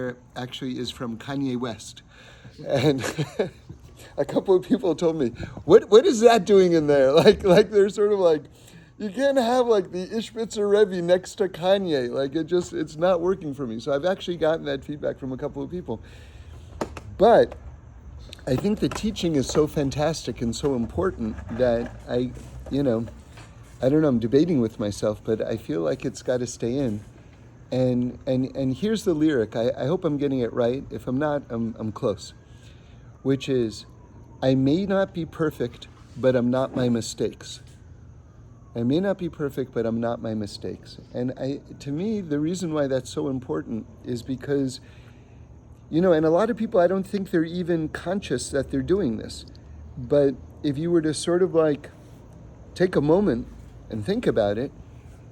here actually is from Kanye West. And a couple of people told me, what is that doing in there? Like they're sort of like, you can't have like the Ishbitzer Rebbe next to Kanye. Like it's not working for me. So I've actually gotten that feedback from a couple of people. But I think the teaching is so fantastic and so important that I don't know, I'm debating with myself, but I feel like it's got to stay in. And here's the lyric. I hope I'm getting it right. If I'm not, I'm close. Which is, I may not be perfect, but I'm not my mistakes. I may not be perfect, but I'm not my mistakes. And to me, the reason why that's so important is because, and a lot of people, I don't think they're even conscious that they're doing this. But if you were to sort of like take a moment and think about it,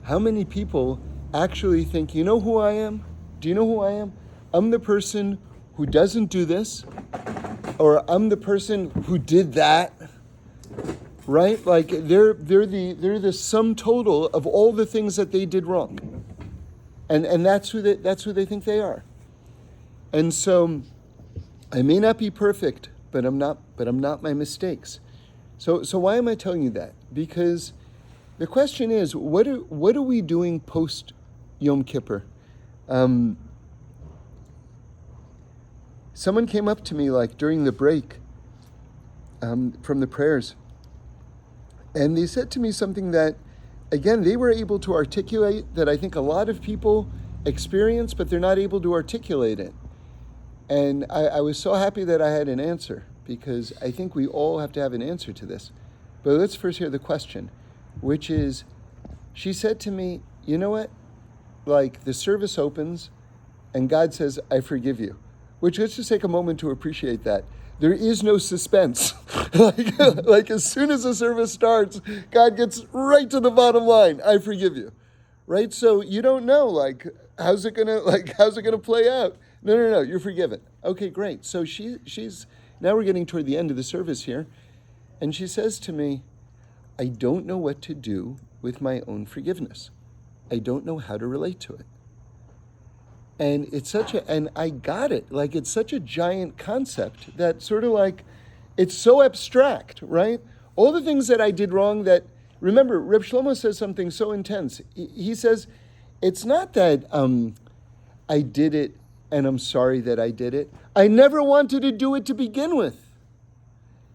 how many people actually think, you know who I am? Do you know who I am? I'm the person who doesn't do this, or I'm the person who did that. Right? Like they're the sum total of all the things that they did wrong. And that's who they think they are. And so I may not be perfect, but I'm not my mistakes. So why am I telling you that? Because the question is, what are we doing post Yom Kippur? Someone came up to me like during the break from the prayers. And they said to me something that, again, they were able to articulate that I think a lot of people experience, but they're not able to articulate it. And I was so happy that I had an answer, because I think we all have to have an answer to this. But let's first hear the question, which is, she said to me, you know what? Like the service opens and God says, I forgive you. Which, let's just take a moment to appreciate that. There is no suspense. like as soon as the service starts, God gets right to the bottom line. I forgive you, right? So you don't know, like, how's it gonna play out? No, you're forgiven. Okay, great. So she's now we're getting toward the end of the service here, and she says to me, I don't know what to do with my own forgiveness. I don't know how to relate to it. And and I got it. Like, it's such a giant concept that sort of like, it's so abstract, right? All the things that I did wrong that, remember, Reb Shlomo says something so intense. He says, it's not that I did it and I'm sorry that I did it. I never wanted to do it to begin with.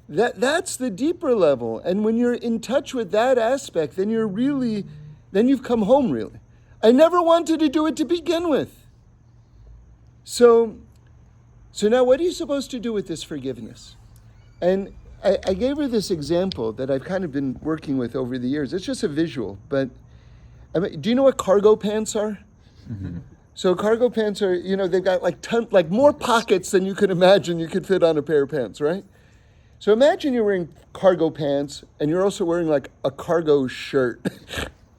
That's the deeper level. And when you're in touch with that aspect, then you've come home, really. I never wanted to do it to begin with. So now what are you supposed to do with this forgiveness? And I gave her this example that I've kind of been working with over the years. It's just a visual, but do you know what cargo pants are? Mm-hmm. So cargo pants are, they've got like more pockets than you could imagine you could fit on a pair of pants, right? So imagine you're wearing cargo pants and you're also wearing like a cargo shirt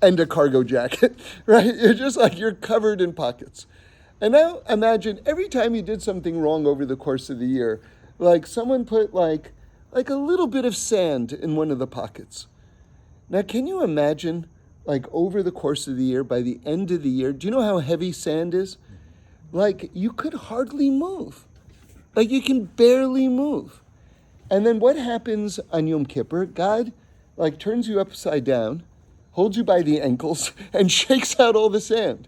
and a cargo jacket, right? You're covered in pockets. And now imagine every time you did something wrong over the course of the year, like someone put like a little bit of sand in one of the pockets. Now, can you imagine, like over the course of the year, by the end of the year, do you know how heavy sand is? Like you could hardly move. Like you can barely move. And then what happens on Yom Kippur? God like turns you upside down, holds you by the ankles, and shakes out all the sand.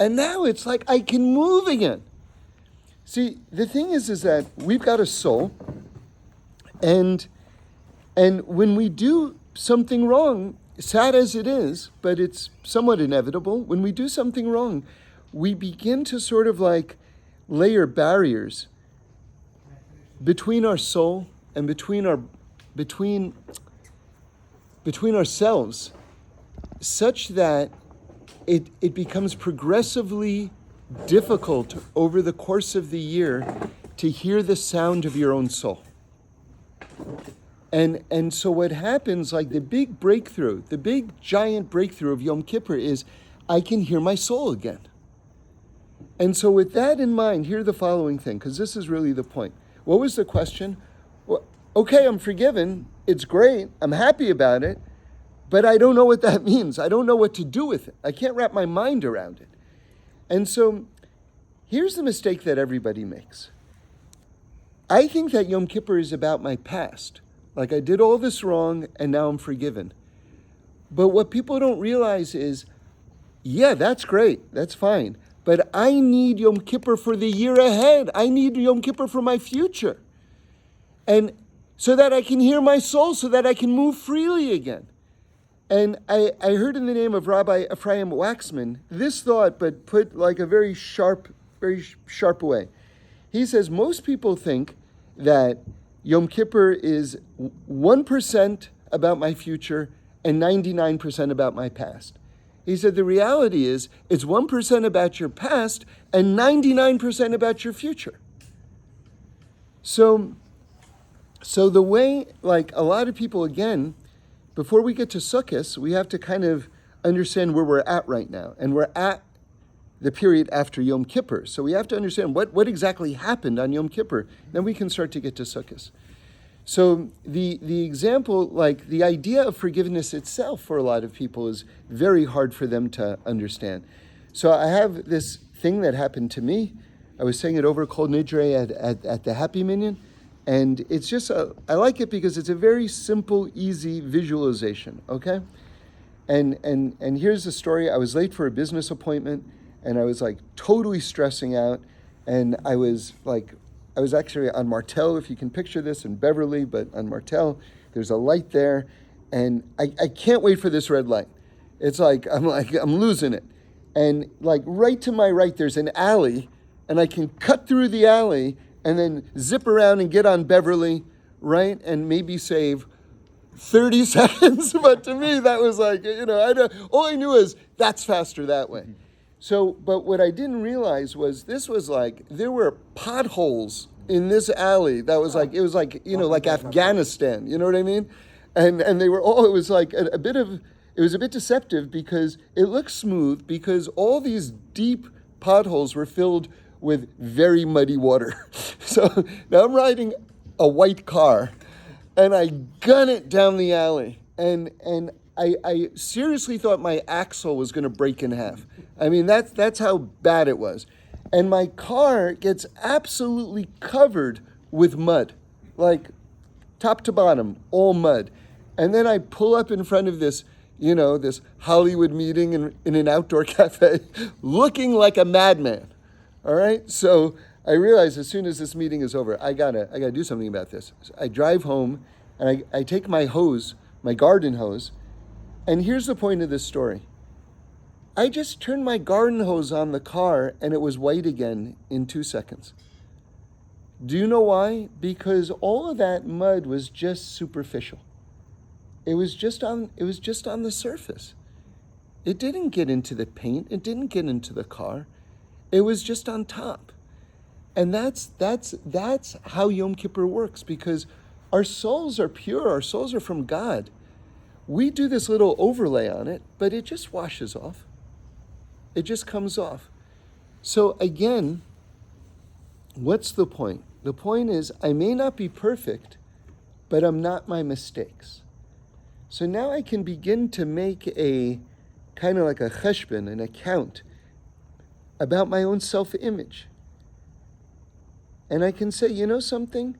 And now it's like I can move again. See, the thing is that we've got a soul, and when we do something wrong, sad as it is, but it's somewhat inevitable, when we do something wrong, we begin to sort of like layer barriers between our soul and between ourselves, such that it becomes progressively difficult over the course of the year to hear the sound of your own soul. And so what happens, like the big giant breakthrough of Yom Kippur is, I can hear my soul again. And so with that in mind, hear the following thing, because this is really the point. What was the question? Well, okay, I'm forgiven. It's great. I'm happy about it. But I don't know what that means. I don't know what to do with it. I can't wrap my mind around it. And so Here's the mistake that everybody makes. I think that Yom Kippur is about my past. Like I did all this wrong and now I'm forgiven. But what people don't realize is, yeah, that's great. That's fine. But I need Yom Kippur for the year ahead. I need Yom Kippur for my future. And so that I can hear my soul, so that I can move freely again. And I heard in the name of Rabbi Ephraim Waxman this thought, but put like a very sharp way. He says, most people think that Yom Kippur is 1% about my future and 99% about my past. He said, the reality is, it's 1% about your past and 99% about your future. So the way, like a lot of people, again, before we get to Sukkos, we have to kind of understand where we're at right now. And we're at the period after Yom Kippur. So we have to understand what exactly happened on Yom Kippur. Then we can start to get to Sukkos. So the example, like the idea of forgiveness itself for a lot of people is very hard for them to understand. So I have this thing that happened to me. I was saying it over Kol Nidre at the Happy Minyan. And it's just, I like it because it's a very simple, easy visualization, okay? And here's the story. I was late for a business appointment, and I was like totally stressing out. And I was actually on Martel, if you can picture this, in Beverly, but on Martel, there's a light there. And I can't wait for this red light. It's I'm losing it. And like right to my right, there's an alley, and I can cut through the alley and then zip around and get on Beverly, right? And maybe save 30 seconds. But to me, that was like, all I knew is that's faster that way. So, but what I didn't realize was this was like, there were potholes in this alley that was like, it was like, like Afghanistan, you know what I mean? And they were all, it was like it was a bit deceptive because it looked smooth because all these deep potholes were filled with very muddy water. So now I'm riding a white car and I gun it down the alley and I seriously thought my axle was going to break in half. I mean, that's how bad it was. And my car gets absolutely covered with mud, like top to bottom, all mud. And then I pull up in front of this, this Hollywood meeting in an outdoor cafe looking like a madman. All right, so I realized as soon as this meeting is over, I gotta do something about this. So I drive home, and I take my hose, my garden hose, and here's the point of this story. I just turned my garden hose on the car, and it was white again in 2 seconds. Do you know why? Because all of that mud was just superficial. It was just on the surface. It didn't get into the paint. It didn't get into the car. It was just on top. And that's how Yom Kippur works, because our souls are pure, our souls are from God. We do this little overlay on it, but it just washes off. It just comes off. So again, what's the point? The point is, I may not be perfect, but I'm not my mistakes. So now I can begin to make a kind of like a cheshbon, an account, about my own self-image. And I can say, something?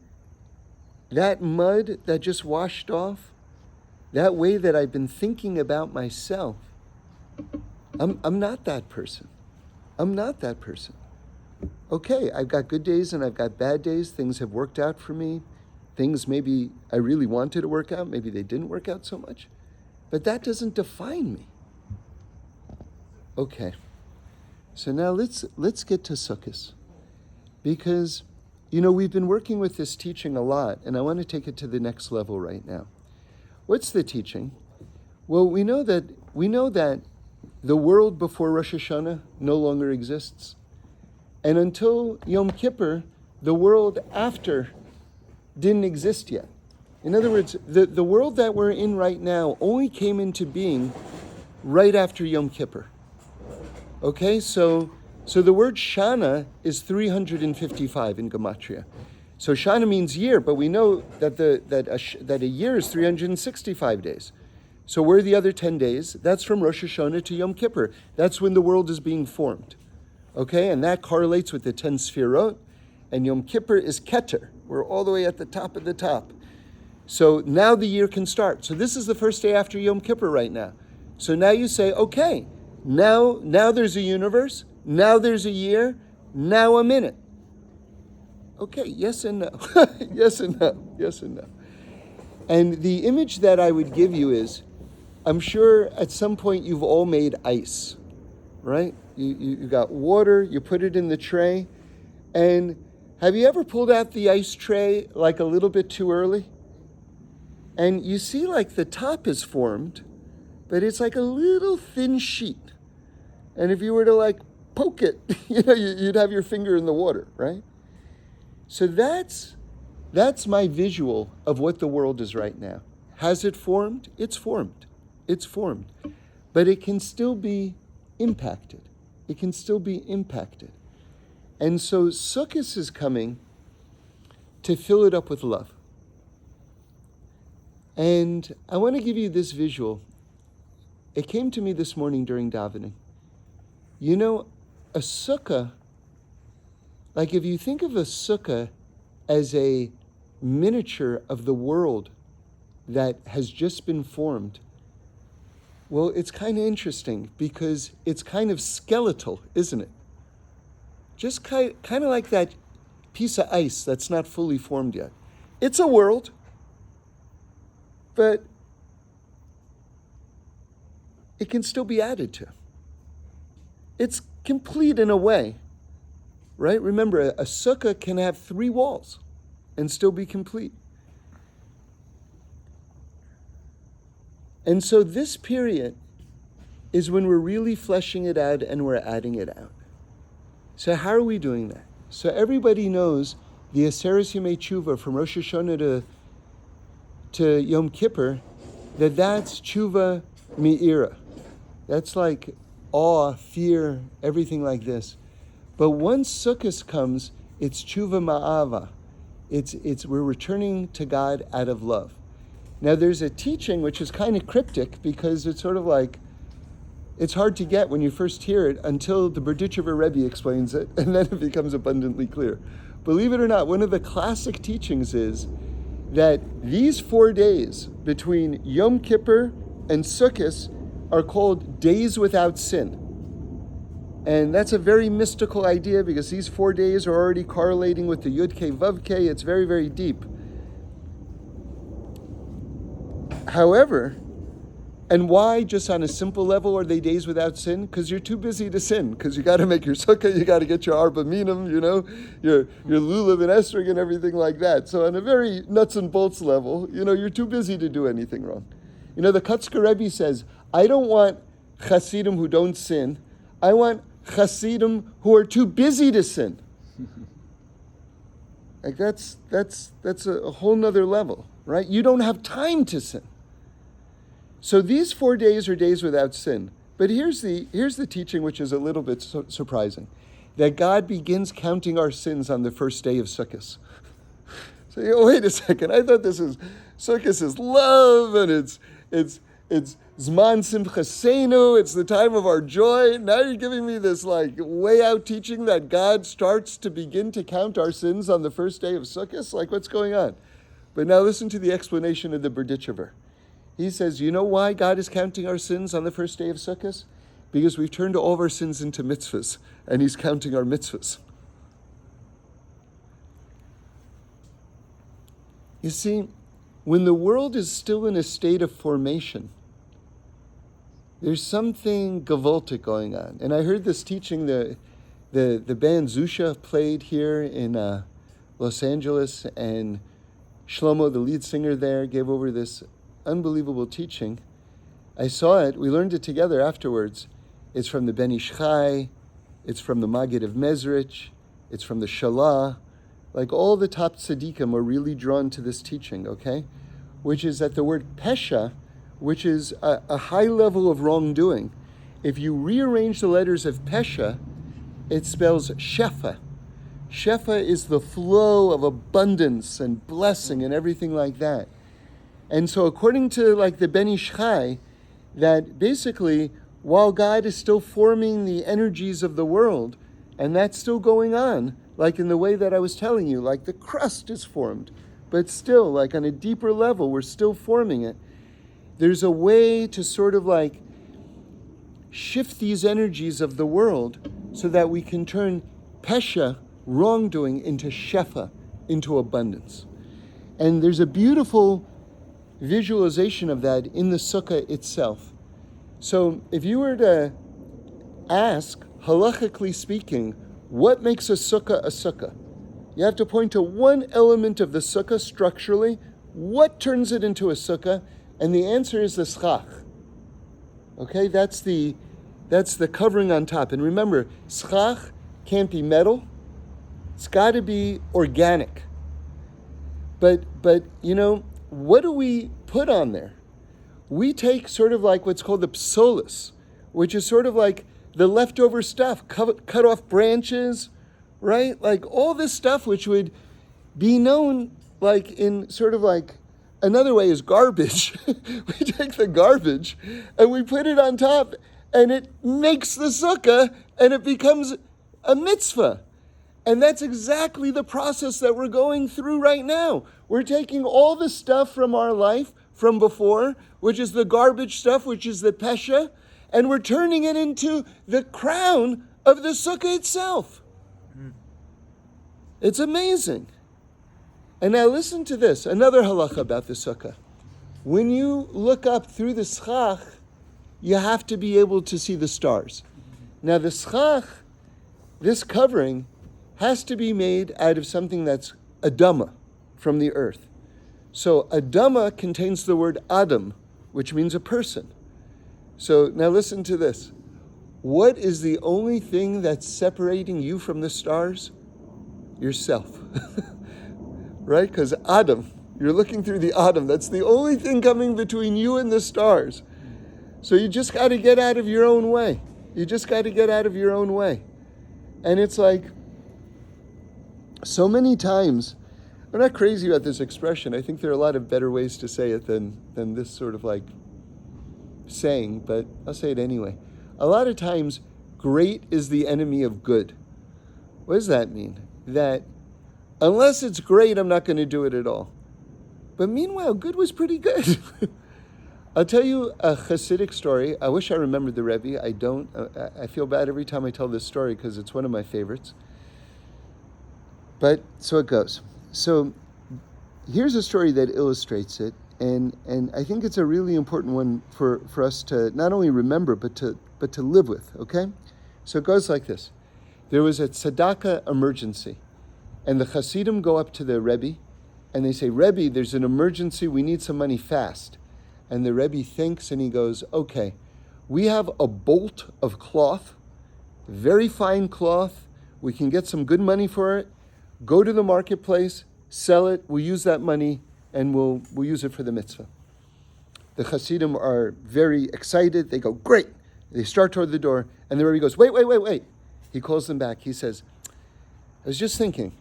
That mud that just washed off, that way that I've been thinking about myself, I'm not that person. I'm not that person. Okay, I've got good days and I've got bad days. Things have worked out for me. Things maybe I really wanted to work out, maybe they didn't work out so much. But that doesn't define me. Okay. So now let's get to Sukkos, because, we've been working with this teaching a lot, and I want to take it to the next level right now. What's the teaching? Well, we know that the world before Rosh Hashanah no longer exists, and until Yom Kippur, the world after didn't exist yet. In other words, the world that we're in right now only came into being right after Yom Kippur. Okay, so the word Shana is 355 in Gematria. So Shana means year, but we know that a year is 365 days. So where are the other 10 days? That's from Rosh Hashanah to Yom Kippur. That's when the world is being formed. Okay, and that correlates with the 10 Sfirot. And Yom Kippur is Keter. We're all the way at the top of the top. So now the year can start. So this is the first day after Yom Kippur right now. So now you say, okay, now there's a universe, now there's a year, now a minute. Okay, yes and no. Yes and no. Yes and no. And the image that I would give you is, I'm sure at some point you've all made ice, right? You got water, you put it in the tray, and have you ever pulled out the ice tray like a little bit too early? And you see like the top is formed, but it's like a little thin sheet. And if you were to like poke it, you'd have your finger in the water, right? So that's my visual of what the world is right now. Has it formed? It's formed. It's formed. But it can still be impacted. It can still be impacted. And so Sukkos is coming to fill it up with love. And I want to give you this visual. It came to me this morning during davening. You know, a sukkah, like if you think of a sukkah as a miniature of the world that has just been formed, well, it's kind of interesting because it's kind of skeletal, isn't it? Just kind of like that piece of ice that's not fully formed yet. It's a world, but it can still be added to. It's complete in a way, right? Remember, a sukkah can have 3 walls and still be complete. And so this period is when we're really fleshing it out and we're adding it out. So how are we doing that? So everybody knows the Aseres Yemei Tshuva from Rosh Hashanah to Yom Kippur, that's Tshuva Me'ira. That's like awe, fear, everything like this. But once Sukkos comes, it's Tshuva Ma'ava. We're returning to God out of love. Now there's a teaching which is kind of cryptic because it's sort of like, it's hard to get when you first hear it until the Berditchever Rebbe explains it, and then it becomes abundantly clear. Believe it or not, one of the classic teachings is that these 4 days between Yom Kippur and Sukkos are called days without sin. And that's a very mystical idea because these 4 days are already correlating with the Yud Kei Vav Kei. It's very, very deep. However, and why, just on a simple level, are they days without sin? Because you're too busy to sin. Because you got to make your sukkah, you got to get your arba minim, your lulav and esrog and everything like that. So on a very nuts and bolts level, you're too busy to do anything wrong. The Kotzker Rebbe says, I don't want Hasidim who don't sin. I want Hasidim who are too busy to sin. Like that's a whole nother level, right? You don't have time to sin. So these 4 days are days without sin. But here's the teaching which is a little bit surprising. That God begins counting our sins on the first day of Sukkos. So wait a second, I thought Sukkos is love and it's Zman Simchasenu, it's the time of our joy. Now you're giving me this like way out teaching that God starts to begin to count our sins on the first day of Sukkos? Like what's going on? But now listen to the explanation of the Berditchever. He says, you know why God is counting our sins on the first day of Sukkos? Because we've turned all of our sins into mitzvahs, and He's counting our mitzvahs. You see, when the world is still in a state of formation, there's something gewaltic going on. And I heard this teaching, the band Zusha played here in Los Angeles, and Shlomo, the lead singer there, gave over this unbelievable teaching. I saw it. We learned it together afterwards. It's from the Ben Ish Chai. It's from the Maggid of Mezrich. It's from the Shalah. Like all the top tzaddikim are really drawn to this teaching, okay? Which is that the word pesha, which is a high level of wrongdoing, if you rearrange the letters of pesha, it spells shefa. Shefa is the flow of abundance and blessing and everything like that. And so according to like the Ben Ish Chai, that basically while God is still forming the energies of the world, And that's still going on, like in the way that I was telling you, like the crust is formed, but still, like on a deeper level, we're still forming it. There's a way to sort of like shift these energies of the world so that we can turn pesha, wrongdoing, into shefa, into abundance. And there's a beautiful visualization of that in the sukkah itself. So if you were to ask, halachically speaking, what makes a sukkah, you have to point to one element of the sukkah structurally. What turns it into a sukkah? And the answer is the schach. Okay, that's the covering on top. And remember, schach can't be metal. It's got to be organic. But you know, what do we put on there? We take sort of like what's called the psolis, which is sort of like the leftover stuff, cut off branches, right? Like all this stuff which would be known like in sort of like another way is garbage. We take the garbage and we put it on top and it makes the sukkah and it becomes a mitzvah. And that's exactly the process that we're going through right now. We're taking all the stuff from our life from before, which is the garbage stuff, which is the pesha, and we're turning it into the crown of the sukkah itself. It's amazing. And now listen to this, another halacha about the sukkah. When you look up through the schach, you have to be able to see the stars. Now the schach, this covering, has to be made out of something that's adama, from the earth. So adama contains the word adam, which means a person. So now listen to this. What is the only thing that's separating you from the stars? Yourself. Right? Because Adam, you're looking through the Adam. That's the only thing coming between you and the stars. So you just got to get out of your own way. You just got to get out of your own way. And it's like, so many times, I'm not crazy about this expression. I think there are a lot of better ways to say it than this sort of like saying, but I'll say it anyway. A lot of times, great is the enemy of good. What does that mean? That unless it's great, I'm not going to do it at all. But meanwhile, good was pretty good. I'll tell you a Hasidic story. I wish I remembered the Rebbe. I don't. I feel bad every time I tell this story because it's one of my favorites. But so it goes. So here's a story that illustrates it, and I think it's a really important one for us to not only remember but to live with. Okay, so it goes like this: there was a tzedakah emergency, and the Hasidim go up to the Rebbe, and they say, "Rebbe, there's an emergency. We need some money fast." And the Rebbe thinks, and he goes, "Okay, we have a bolt of cloth, very fine cloth. We can get some good money for it. Go to the marketplace, sell it, we'll use that money, and we'll use it for the mitzvah." The Hasidim are very excited. They go, "Great." They start toward the door, and the Rebbe goes, Wait. He calls them back. He says, "I was just thinking,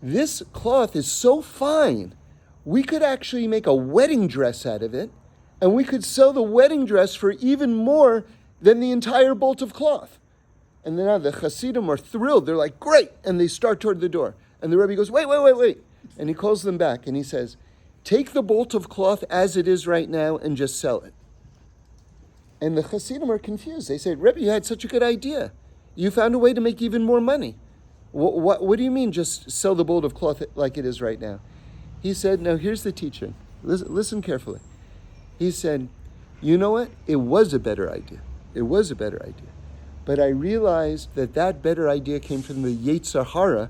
this cloth is so fine, we could actually make a wedding dress out of it, and we could sell the wedding dress for even more than the entire bolt of cloth." And then now the Hasidim are thrilled. They're like, "Great." And they start toward the door. And the Rebbe goes, wait. And he calls them back and he says, "Take the bolt of cloth as it is right now and just sell it." And the Hasidim are confused. They say, "Rebbe, you had such a good idea. You found a way to make even more money. What do you mean just sell the bolt of cloth like it is right now?" He said, "Now here's the teaching. Listen carefully." He said, "You know what? It was a better idea. But I realized that better idea came from the Yetzer Hara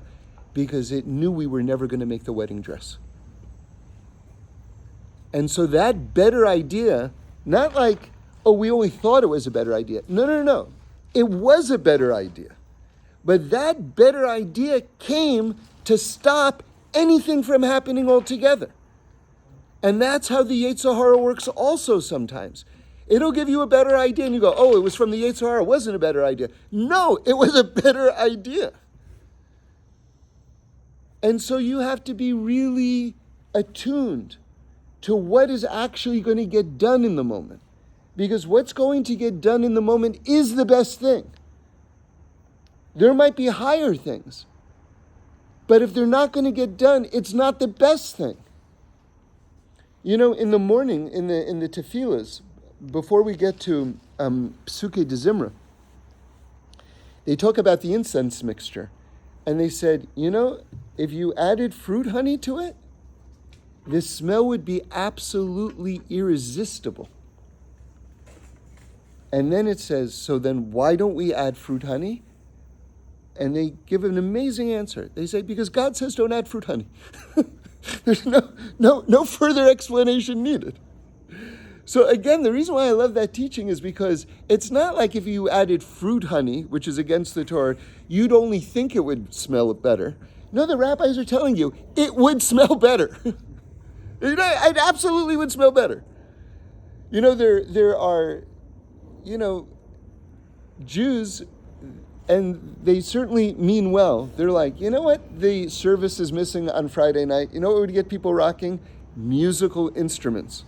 because it knew we were never going to make the wedding dress. And so that better idea, not like, oh, we only thought it was a better idea. No. It was a better idea. But that better idea came to stop anything from happening altogether. And that's how the Yetzer Hara works also sometimes. It'll give you a better idea and you go, oh, it was from the Yetzer Hara, it wasn't a better idea. No, it was a better idea. And so you have to be really attuned to what is actually going to get done in the moment. Because what's going to get done in the moment is the best thing. There might be higher things. But if they're not going to get done, it's not the best thing. You know, in the morning, in the tefillahs, before we get to Psuke de Zimra, they talk about the incense mixture. And they said, you know, if you added fruit honey to it, the smell would be absolutely irresistible. And then it says, so then why don't we add fruit honey? And they give an amazing answer. They say, because God says don't add fruit honey. There's no further explanation needed. So again, the reason why I love that teaching is because it's not like if you added fruit honey, which is against the Torah, you'd only think it would smell better. No, the rabbis are telling you, it would smell better. It absolutely would smell better. You know, there are, you know, Jews, and they certainly mean well. They're like, you know what the service is missing on Friday night? You know what would get people rocking? Musical instruments.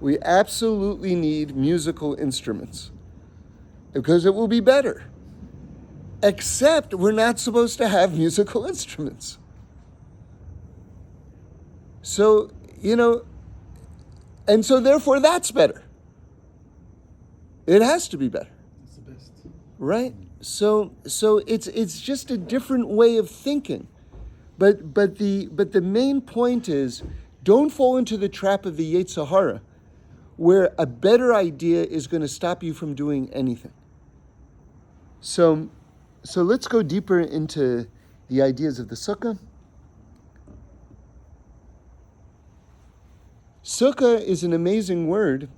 We absolutely need musical instruments because it will be better. Except we're not supposed to have musical instruments. So, you know, and so therefore that's better. It has to be better. It's the best. Right? So it's just a different way of thinking. But the main point is, don't fall into the trap of the Yetzer Hara, where a better idea is going to stop you from doing anything. So let's go deeper into the ideas of the Sukkah. Sukkah is an amazing word.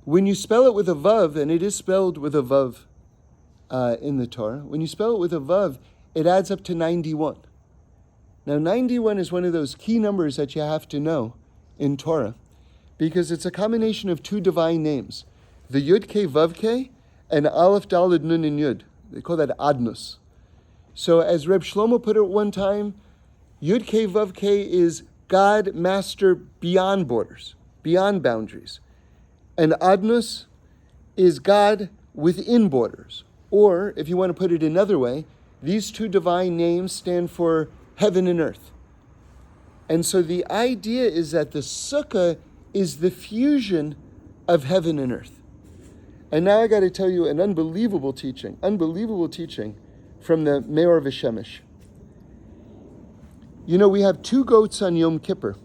When you spell it with a vav, and it is spelled with a vav in the Torah, when you spell it with a vav, it adds up to 91. Now, 91 is one of those key numbers that you have to know in Torah, because it's a combination of two divine names, the Yud Ke Vav Ke and Aleph Daled Nun and Yud. They call that Adnus. So as Reb Shlomo put it one time, Yud Ke Vav Ke is God, Master, beyond borders, beyond boundaries. And Adnus is God within borders. Or, if you want to put it another way, these two divine names stand for heaven and earth. And so the idea is that the Sukkah is the fusion of heaven and earth. And now I got to tell you an unbelievable teaching from the Meor V'Shemesh. You know, we have two goats on Yom Kippur.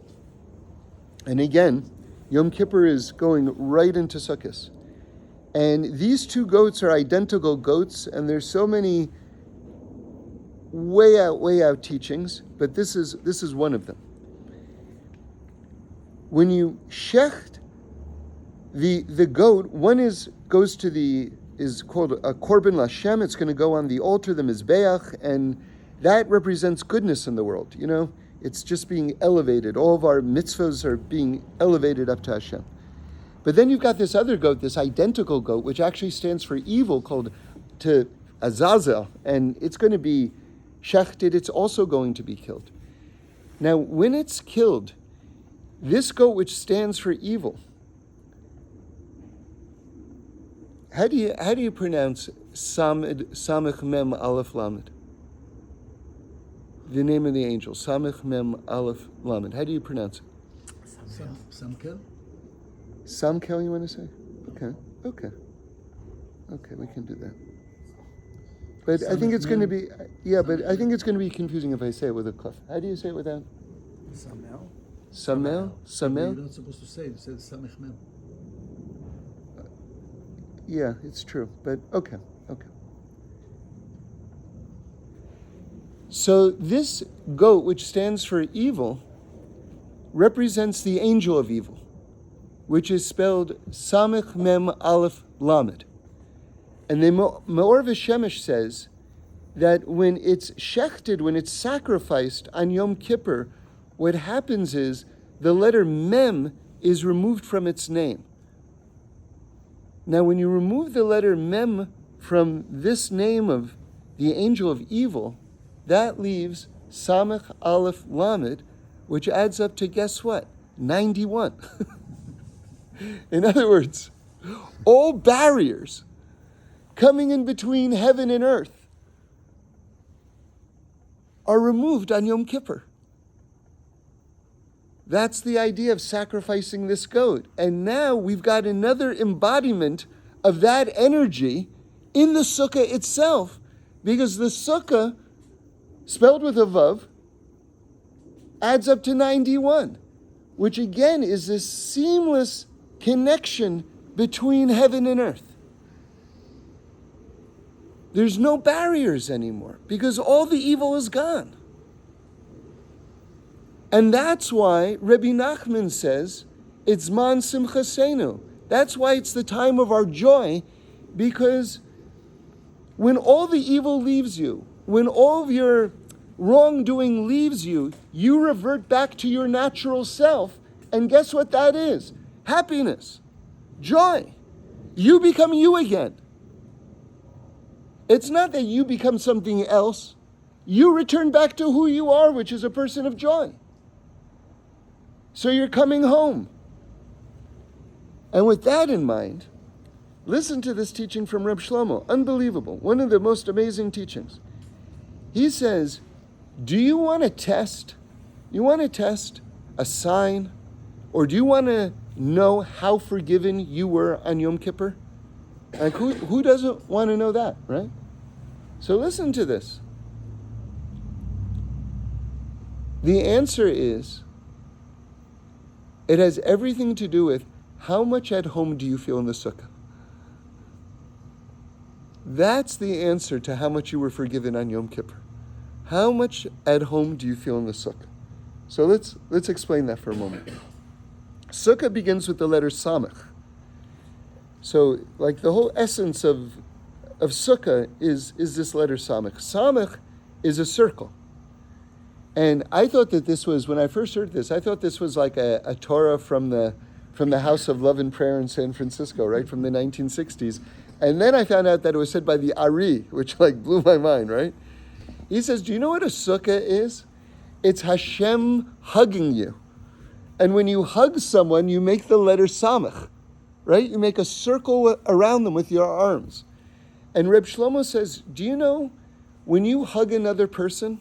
And again, Yom Kippur is going right into Sukkos. And these two goats are identical goats, and there's so many way out teachings, but this is one of them. When you shecht the goat, one is called a korban lashem. It's going to go on the altar, the mizbeach, and that represents goodness in the world. You know, it's just being elevated. All of our mitzvahs are being elevated up to Hashem. But then you've got this other goat, this identical goat, which actually stands for evil, called to Azazel, and it's going to be shechted. It's also going to be killed. Now, when it's killed, this goat, which stands for evil, how do you pronounce Samech Mem Aleph Lamed? The name of the angel, Samech Mem Aleph Lamed. How do you pronounce it? Samkel? Samkel, you want to say? Okay, we can do that. But I think it's going to be, but I think it's going to be confusing if I say it with a kuf. How do you say it without? Samel? Samel? You're not supposed to say it. You said Samech Mem. Yeah, it's true, but okay. So this goat, which stands for evil, represents the angel of evil, which is spelled Samech Mem Aleph Lamed. And the Meor V'Shemesh says that when it's shechted, when it's sacrificed on Yom Kippur, what happens is the letter Mem is removed from its name. Now, when you remove the letter Mem from this name of the angel of evil, that leaves Samech Aleph Lamed, which adds up to, guess what? 91. In other words, all barriers coming in between heaven and earth are removed on Yom Kippur. That's the idea of sacrificing this goat. And now we've got another embodiment of that energy in the sukkah itself, because the sukkah, spelled with a vav, adds up to 91, which again is this seamless connection between heaven and earth. There's no barriers anymore because all the evil is gone. And that's why Rabbi Nachman says it's man simchasenu. That's why it's the time of our joy, because when all the evil leaves you, when all of your wrongdoing leaves you, you revert back to your natural self. And guess what that is? Happiness, joy. You become you again. It's not that you become something else. You return back to who you are, which is a person of joy. So you're coming home. And with that in mind, listen to this teaching from Reb Shlomo. Unbelievable. One of the most amazing teachings. He says, do you want to test? You want to test a sign? Or do you want to know how forgiven you were on Yom Kippur? Like, who doesn't want to know that, right? So listen to this. The answer is, it has everything to do with how much at home do you feel in the sukkah. That's the answer to how much you were forgiven on Yom Kippur. How much at home do you feel in the sukkah? So let's explain that for a moment. Sukkah begins with the letter Samech. So, like, the whole essence of Sukkah is this letter Samech. Samech is a circle. And I thought that this was, when I first heard this, I thought this was like a Torah from the House of Love and Prayer in San Francisco, right, from the 1960s. And then I found out that it was said by the Ari, which like blew my mind, right? He says, do you know what a sukkah is? It's Hashem hugging you. And when you hug someone, you make the letter Samech, right? You make a circle around them with your arms. And Reb Shlomo says, do you know, when you hug another person,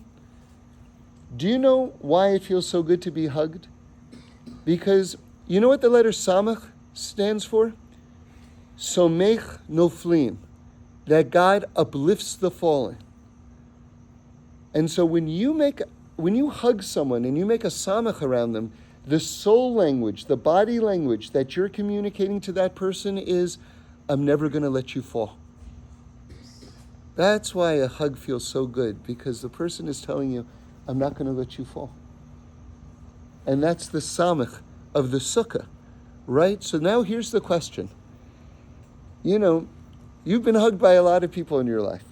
do you know why it feels so good to be hugged? Because you know what the letter Samech stands for? Somech noflim, that God uplifts the fallen. And so when you hug someone and you make a samech around them, the soul language, the body language that you're communicating to that person is, I'm never going to let you fall. That's why a hug feels so good, because the person is telling you, I'm not going to let you fall. And that's the samech of the sukkah, right? So now here's the question. You know, you've been hugged by a lot of people in your life.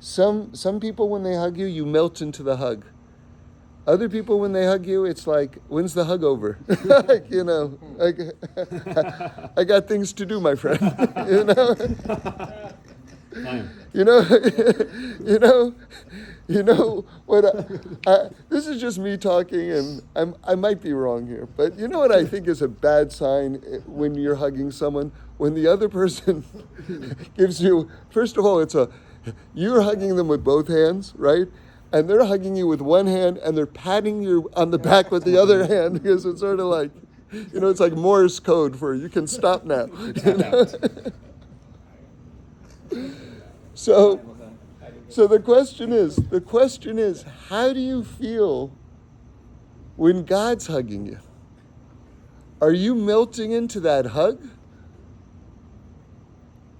Some people, when they hug you, you melt into the hug. Other people, when they hug you, it's like, when's the hug over? Like, you know, like, I got things to do, my friend. You know? You know what? This is just me talking, and I might be wrong here, but you know what I think is a bad sign when you're hugging someone? When the other person gives you, first of all, you're hugging them with both hands, right? And they're hugging you with one hand, and they're patting you on the back with the other hand, because it's sort of like, you know, it's like Morse code for you can stop now. You know? So the question is, how do you feel when God's hugging you? Are you melting into that hug?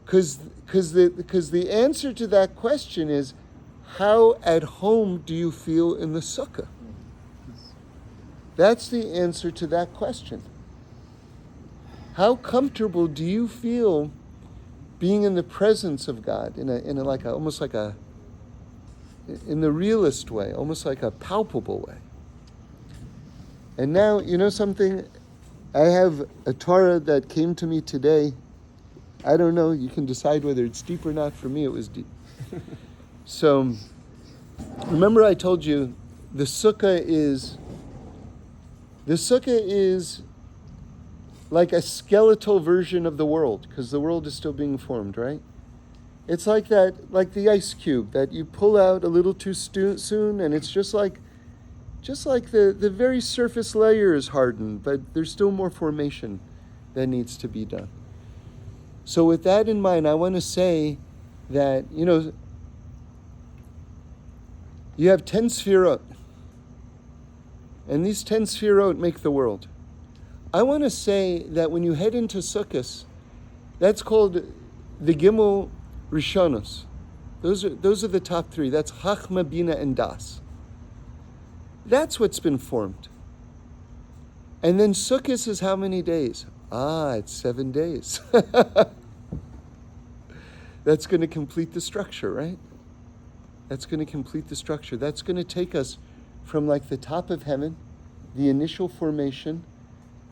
Because the answer to that question is, how at home do you feel in the sukkah? That's the answer to that question. How comfortable do you feel being in the presence of God in the realist way, almost like a palpable way? And now, you know something? I have a Torah that came to me today. I don't know, you can decide whether it's deep or not. For me, it was deep. So, remember I told you the sukkah is like a skeletal version of the world, because the world is still being formed, right? It's like that, like the ice cube that you pull out a little too soon, and it's just like the very surface layer is hardened, but there's still more formation that needs to be done. So with that in mind, I want to say that, you have 10 sfirot, and these 10 sfirot make the world. I want to say that when you head into Sukkos, that's called the Gimel Rishonos. Those are the top three. That's Chachma, Bina, and Das. That's what's been formed. And then Sukkos is how many days? It's 7 days. That's going to complete the structure, right? That's going to complete the structure. That's going to take us from like the top of heaven, the initial formation,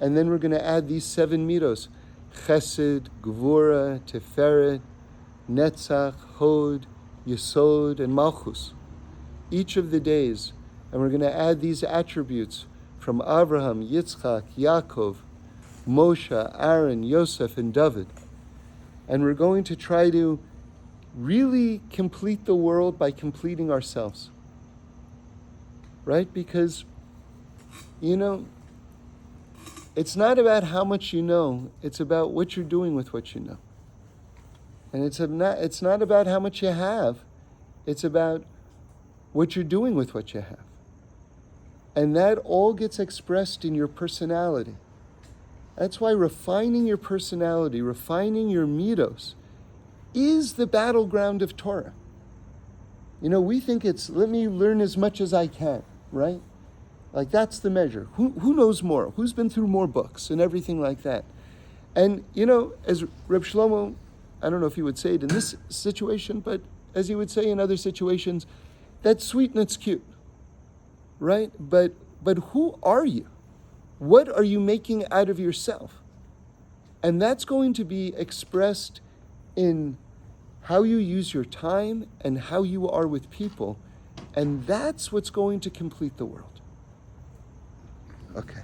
and then we're going to add these 7 midos: Chesed, Gvura, Tiferet, Netzach, Hod, Yesod, and Malchus. Each of the days. And we're going to add these attributes from Abraham, Yitzchak, Yaakov, Moshe, Aaron, Yosef, and David. And we're going to try to really complete the world by completing ourselves. Right? Because, it's not about how much you know, it's about what you're doing with what you know. And it's not about how much you have, it's about what you're doing with what you have. And that all gets expressed in your personality. That's why refining your personality, refining your midos, is the battleground of Torah. We think it's, let me learn as much as I can, right? Like that's the measure. Who knows more? Who's been through more books and everything like that? And, as Reb Shlomo, I don't know if he would say it in this situation, but as he would say in other situations, that's sweet and it's cute, right? But who are you? What are you making out of yourself? And that's going to be expressed in how you use your time and how you are with people. And that's what's going to complete the world. Okay.